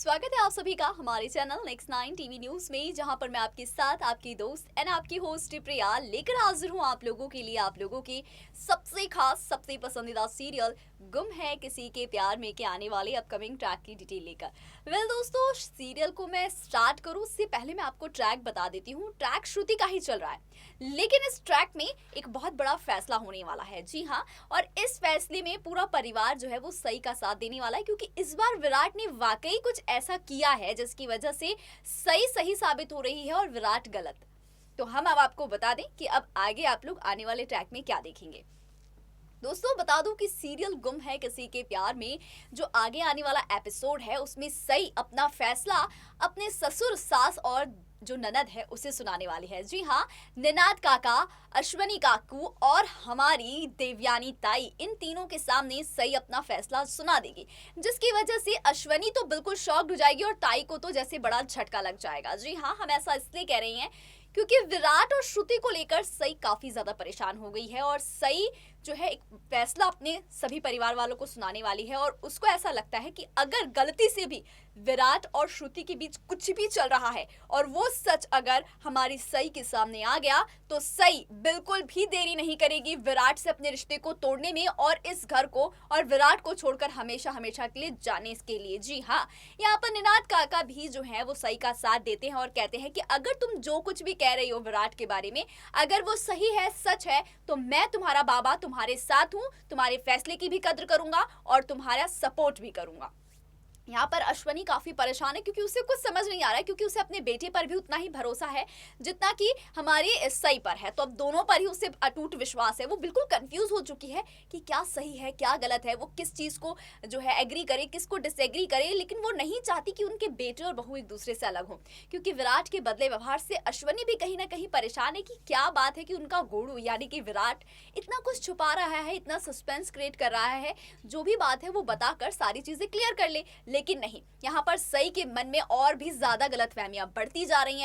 स्वागत है आप सभी का हमारे चैनल नेक्स्ट 9 टीवी न्यूज में, जहां पर मैं आपके साथ आपकी दोस्त एंड आपकी होस्ट प्रिया लेकर हाजिर हूं आप लोगों के लिए, आप लोगों की सबसे खास सबसे पसंदीदा सीरियल गुम है किसी के प्यार में के आने वाले अपकमिंग ट्रैक की डिटेल लेकर। वेल दोस्तों, सीरियल को मैं स्टार्ट करूं उससे पहले मैं आपको ट्रैक बता देती हूँ। ट्रैक श्रुति का ही चल रहा है, लेकिन इस ट्रैक में एक बहुत बड़ा फैसला होने वाला है। जी हाँ, और इस फैसले में पूरा परिवार जो है वो सही का साथ देने वाला है, क्योंकि इस बार विराट ने वाकई कुछ ऐसा किया है जिसकी वजह से सही सही साबित हो रही है और विराट गलत। तो हम अब आपको बता दें कि अब आगे आप लोग आने वाले ट्रैक में क्या देखेंगे। दोस्तों बता दूं कि सीरियल गुम है किसी के प्यार में जो आगे आने वाला एपिसोड है उसमें सही अपना फैसला अपने ससुर, सास और जो ननद है उसे सुनाने वाली है। जी हाँ, निनाद काका, अश्वनी काकू और हमारी देवयानी ताई, इन तीनों के सामने सही अपना फैसला सुना देगी, जिसकी वजह से अश्वनी तो बिल्कुल शॉक्ड हो जाएगी और ताई को तो जैसे बड़ा झटका लग जाएगा। जी हाँ, हम ऐसा इसलिए कह रहे हैं क्योंकि विराट और श्रुति को लेकर सई काफी ज्यादा परेशान हो गई है और सई जो है एक फैसला अपने सभी परिवार वालों को सुनाने वाली है और उसको ऐसा लगता है कि अगर गलती से भी विराट और श्रुति के बीच कुछ भी चल रहा है और वो सच अगर हमारी सई के सामने आ गया तो सई बिल्कुल भी देरी नहीं करेगी विराट से अपने रिश्ते को तोड़ने में और इस घर को और विराट को छोड़कर हमेशा हमेशा के लिए जाने के लिए। जी हाँ, यहाँ पर निनाद काका भी जो है वो सई का साथ देते हैं और कहते हैं कि अगर तुम जो कुछ भी कह रही हो विराट के बारे में, अगर वो सही है, सच है, तो मैं तुम्हारा बाबा तुम्हारे साथ हूँ, तुम्हारे फैसले की भी कद्र करूंगा और तुम्हारा सपोर्ट भी करूंगा। यहाँ पर अश्वनी काफी परेशान है क्योंकि उसे कुछ समझ नहीं आ रहा है, क्योंकि उसे अपने बेटे पर भी उतना ही भरोसा है जितना कि हमारे सई पर है। तो अब दोनों पर ही उसे अटूट विश्वास है। वो बिल्कुल कंफ्यूज हो चुकी है कि क्या सही है क्या गलत है, वो किस चीज को जो है एग्री करे, किसको डिसएग्री करे, लेकिन वो नहीं चाहती कि उनके बेटे और बहू एक दूसरे से अलग हो, क्योंकि विराट के बदले व्यवहार से अश्वनी भी कहीं ना कहीं परेशान है कि क्या बात है कि उनका गोड़ू यानी कि विराट इतना कुछ छुपा रहा है, इतना सस्पेंस क्रिएट कर रहा है, जो भी बात है वो बताकर सारी चीजें क्लियर कर ले। लेकिन नहीं, यहाँ पर सई के मन में और भी ज्यादा गलतफहमियां बढ़ती जा रही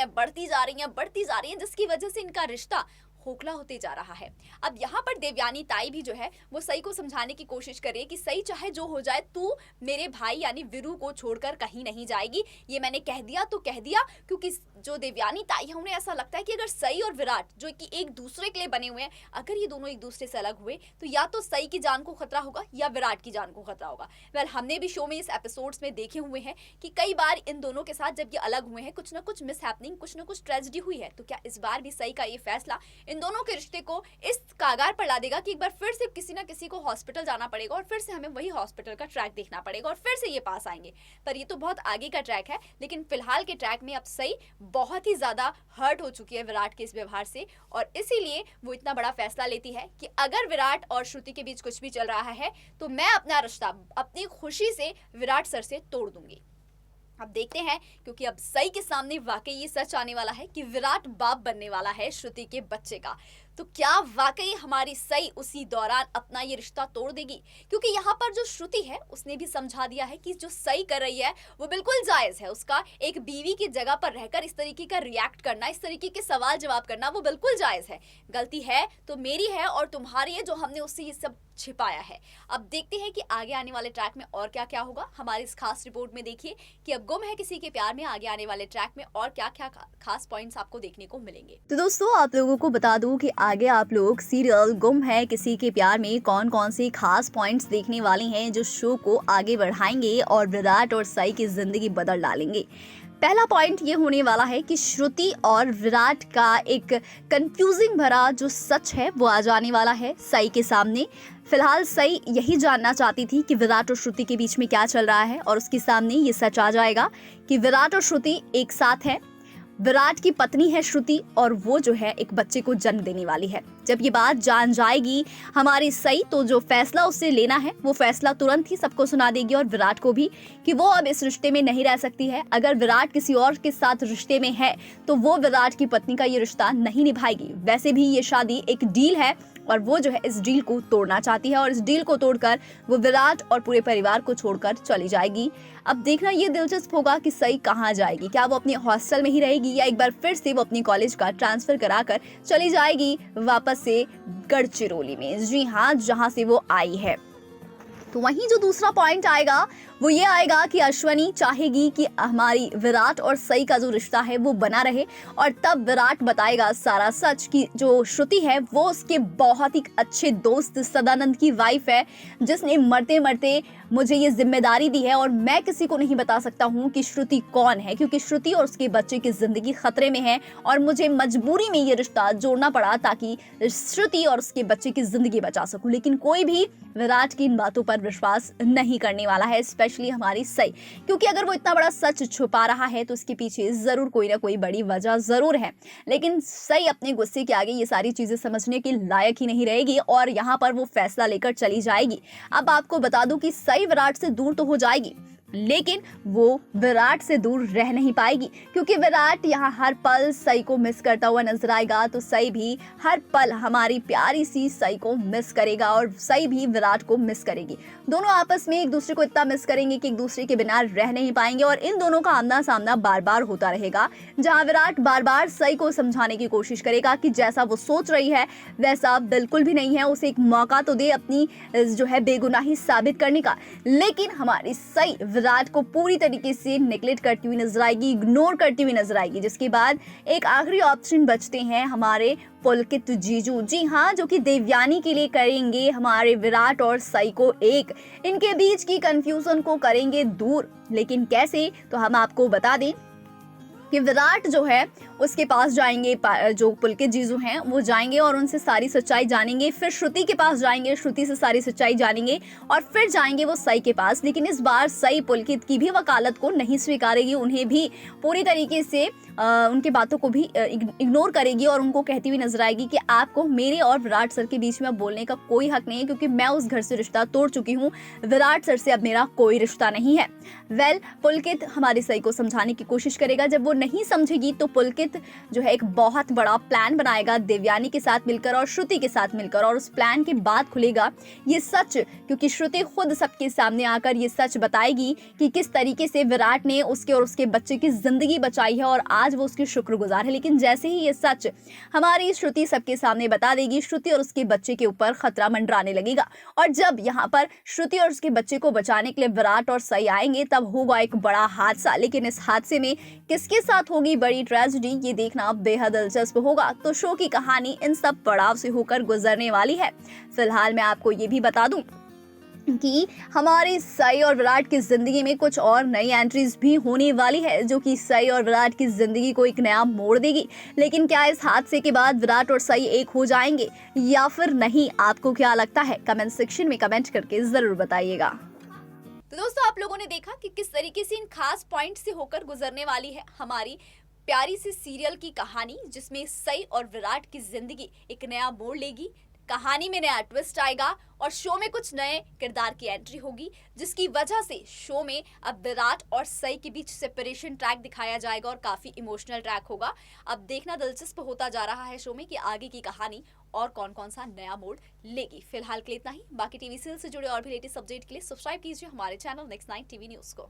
हैं, जिसकी वजह से इनका रिश्ता खोखला होते जा रहा है। अब यहाँ पर देवयानी ताई भी जो है वो सई को समझाने की कोशिश कर रही है कि सई चाहे जो हो जाए, तू मेरे भाई यानी वीरू को छोड़कर कहीं नहीं जाएगी। ये मैंने कह दिया तो कह दिया, क्योंकि जो देवयानी ताई है उन्हें ऐसा लगता है कि अगर सई और विराट जो कि एक दूसरे के लिए बने हुए हैं, अगर ये दोनों एक दूसरे से अलग हुए तो या तो सई की जान को खतरा होगा या विराट की जान को खतरा होगा। वेल, हमने भी शो में इस एपिसोड्स में देखे हुए हैं कि कई बार इन दोनों के साथ जब ये अलग हुए हैं कुछ ना कुछ मिसहैपनिंग, कुछ ना कुछ ट्रेजेडी हुई है। तो क्या इस बार भी सई का ये फैसला इन दोनों के रिश्ते को इस कागार पर ला देगा कि एक बार फिर से किसी ना किसी को हॉस्पिटल जाना पड़ेगा और फिर से हमें वही हॉस्पिटल का ट्रैक देखना पड़ेगा और फिर से ये पास आएंगे। पर ये तो बहुत आगे का ट्रैक है, लेकिन फिलहाल के ट्रैक में अब सही बहुत ही ज्यादा हर्ट हो चुकी है विराट के इस व्यवहार से और इसीलिए वो इतना बड़ा फैसला लेती है कि अगर विराट और श्रुति के बीच कुछ भी चल रहा है तो मैं अपना रिश्ता अपनी खुशी से विराट सर से तोड़ दूंगी। अब देखते हैं, क्योंकि अब सई के सामने वाकई ये सच आने वाला है कि विराट बाप बनने वाला है श्रुति के बच्चे का। तो क्या वाकई हमारी सई उसी दौरान अपना ये रिश्ता तोड़ देगी? क्योंकि यहाँ पर जो श्रुति है उसने भी समझा दिया है कि जो सई कर रही है वो बिल्कुल जायज है। उसका एक बीवी की जगह पर रहकर इस तरीके का रिएक्ट करना, इस तरीके के सवाल जवाब करना वो बिल्कुल जायज है। गलती है तो मेरी है और तुम्हारी है जो हमने उससे ये सब छिपाया है। अब देखते हैं कि आगे आने वाले ट्रैक में और क्या क्या होगा। हमारी इस खास रिपोर्ट में देखिए कि अब गुम है किसी के प्यार में आगे आने वाले ट्रैक में और क्या क्या खास पॉइंट्स आपको देखने को मिलेंगे। तो दोस्तों आप लोगों को बता दूं कि आगे आप लोग सीरियल गुम है किसी के प्यार में कौन कौन से खास पॉइंट्स देखने वाले हैं जो शो को आगे बढ़ाएंगे और विराट और सई की जिंदगी बदल डालेंगे। पहला पॉइंट ये होने वाला है कि श्रुति और विराट का एक कंफ्यूजिंग भरा जो सच है वो आ जाने वाला है सई के सामने। फिलहाल सई यही जानना चाहती थी कि विराट और श्रुति के बीच में क्या चल रहा है और उसके सामने ये सच आ जाएगा कि विराट और श्रुति एक साथ हैं। विराट की पत्नी है श्रुति और वो जो है एक बच्चे को जन्म देने वाली है। जब ये बात जान जाएगी हमारी सई तो जो फैसला उससे लेना है वो फैसला तुरंत ही सबको सुना देगी और विराट को भी कि वो अब इस रिश्ते में नहीं रह सकती है। अगर विराट किसी और के साथ रिश्ते में है तो वो विराट की पत्नी का ये रिश्ता नहीं निभाएगी। वैसे भी ये शादी एक डील है और वो जो है इस डील को तोड़ना चाहती है और इस डील को तोड़कर वो विराट और पूरे परिवार को छोड़कर चली जाएगी। अब देखना ये दिलचस्प होगा कि सई कहाँ जाएगी। क्या वो अपने हॉस्टल में ही रहेगी या एक बार फिर से वो अपनी कॉलेज का ट्रांसफर कराकर चली जाएगी वापस से गढ़चिरौली में। जी हाँ, जहाँ से वो आई है। तो वहीं जो दूसरा पॉइंट आएगा वो ये आएगा कि अश्वनी चाहेगी कि हमारी विराट और सई का जो रिश्ता है वो बना रहे, और तब विराट बताएगा सारा सच कि जो श्रुति है वो उसके बहुत ही अच्छे दोस्त सदानंद की वाइफ है, जिसने मरते मरते मुझे ये जिम्मेदारी दी है और मैं किसी को नहीं बता सकता हूँ कि श्रुति कौन है, क्योंकि श्रुति और उसके बच्चे की जिंदगी खतरे में है और मुझे मजबूरी में ये रिश्ता जोड़ना पड़ा ताकि श्रुति और उसके बच्चे की जिंदगी बचा सकूं। लेकिन कोई भी विराट की इन बातों पर विश्वास नहीं करने वाला है, स्पेशली हमारी सई, क्योंकि अगर वो इतना बड़ा सच छुपा रहा है तो उसके पीछे जरूर कोई ना कोई बड़ी वजह जरूर है। लेकिन सई अपने गुस्से के आगे ये सारी चीजें समझने के लायक ही नहीं रहेगी और यहाँ पर वो फैसला लेकर चली जाएगी। अब आपको बता दूं कि सई विराट से दूर तो हो जाएगी, लेकिन वो विराट से दूर रह नहीं पाएगी, क्योंकि विराट यहाँ हर पल सई को मिस करता हुआ नजर आएगा, तो सई भी हर पल हमारी प्यारी सी सई को मिस करेगा और सई भी विराट को मिस करेगी। दोनों आपस में एक दूसरे को इतना मिस करेंगे कि एक दूसरे के बिना रह नहीं पाएंगे और इन दोनों का आमना सामना बार बार होता रहेगा, जहाँ विराट बार बार सई को समझाने की कोशिश करेगा कि जैसा वो सोच रही है वैसा बिल्कुल भी नहीं है, उसे एक मौका तो दे अपनी जो है बेगुनाही साबित करने का। लेकिन हमारी सई विराट को पूरी तरीके से नेग्लेक्ट करती हुई नजर आएगी, इग्नोर करती हुई नजर आएगी, जिसके बाद एक आखिरी ऑप्शन बचते हैं हमारे पुलकित जीजू, जी हाँ, जो कि देवयानी के लिए करेंगे हमारे विराट और सई को एक, इनके बीच की कंफ्यूजन को करेंगे दूर। लेकिन कैसे, तो हम आपको बता दें कि विराट जो है उसके पास जाएंगे, जो पुलकित जीजू हैं वो जाएंगे और उनसे सारी सच्चाई जानेंगे, फिर श्रुति के पास जाएंगे, श्रुति से सारी सच्चाई जानेंगे और फिर जाएंगे वो सई के पास। लेकिन इस बार सई पुलकित की भी वकालत को नहीं स्वीकारेगी, उन्हें भी पूरी तरीके से उनकी बातों को भी इग्नोर करेगी और उनको कहती हुई नजर आएगी कि आपको मेरे और विराट सर के बीच में बोलने का कोई हक नहीं है, क्योंकि मैं उस घर से रिश्ता तोड़ चुकी हूँ, विराट सर से अब मेरा कोई रिश्ता नहीं है। पुलकित हमारी सई को समझाने की कोशिश करेगा, जब वो नहीं समझेगी तो पुलकित जो है एक बहुत बड़ा प्लान बनाएगा देवयानी के साथ मिलकर और श्रुति के साथ मिलकर, और उस प्लान के बाद खुलेगा ये सच, क्योंकि श्रुति खुद सबके सामने आकर ये सच बताएगी कि किस तरीके से विराट ने उसके और उसके बच्चे की जिंदगी बचाई है और आज वो उसकी शुक्रगुजार है। लेकिन जैसे ही ये सच हमारी श्रुति सबके सामने बता देगी, श्रुति और उसके बच्चे के ऊपर खतरा मंडराने लगेगा और जब यहाँ पर श्रुति और उसके बच्चे को बचाने के लिए विराट और सई आएंगे तब होगा एक बड़ा हादसा। लेकिन इस हादसे में किसके साथ होगी बड़ी ट्रेजेडी, ये देखना बेहद दिलचस्प होगा। तो शो की कहानी इन सब पड़ाव से होकर गुजरने वाली है। फिलहाल मैं आपको ये भी बता दूं कि हमारी सई और विराट की जिंदगी में कुछ और नई एंट्रीज भी होने वाली है, जो कि सई और विराट की जिंदगी को एक नया मोड़ देगी। लेकिन क्या इस हादसे के बाद विराट और सई एक हो जाएंगे या फिर नहीं, आपको क्या लगता है? कमेंट सेक्शन में कमेंट करके जरूर बताइएगा। तो दोस्तों, आप लोगों ने देखा कि किस तरीके से इन खास पॉइंट से होकर गुजरने वाली है हमारी प्यारी सी सीरियल की कहानी, जिसमें सई और विराट की जिंदगी एक नया मोड़ लेगी, कहानी में नया ट्विस्ट आएगा और शो में कुछ नए किरदार की एंट्री होगी, जिसकी वजह से शो में अब विराट और सई के बीच सेपरेशन ट्रैक दिखाया जाएगा और काफी इमोशनल ट्रैक होगा। अब देखना दिलचस्प होता जा रहा है शो में कि आगे की कहानी और कौन कौन सा नया मोड़ लेगी। फिलहाल के लिए इतना ही। बाकी टीवी सीरियल से जुड़े और भी लेटेस्ट अपडेट के लिए सब्सक्राइब कीजिए हमारे चैनल नेक्स्ट 9 टीवी न्यूज को।